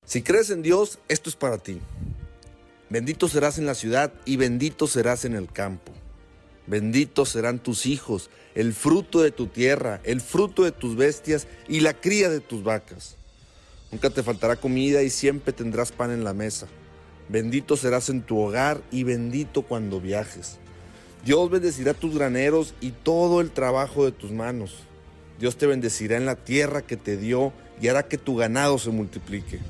Si crees en Dios, esto es para ti. Bendito serás en la ciudad y bendito serás en el campo. Benditos serán tus hijos, el fruto de tu tierra, el fruto de tus bestias y la cría de tus vacas. Nunca te faltará comida y siempre tendrás pan en la mesa. Bendito serás en tu hogar y bendito cuando viajes. Dios bendecirá tus graneros y todo el trabajo de tus manos. Dios te bendecirá en la tierra que te dio y hará que tu ganado se multiplique.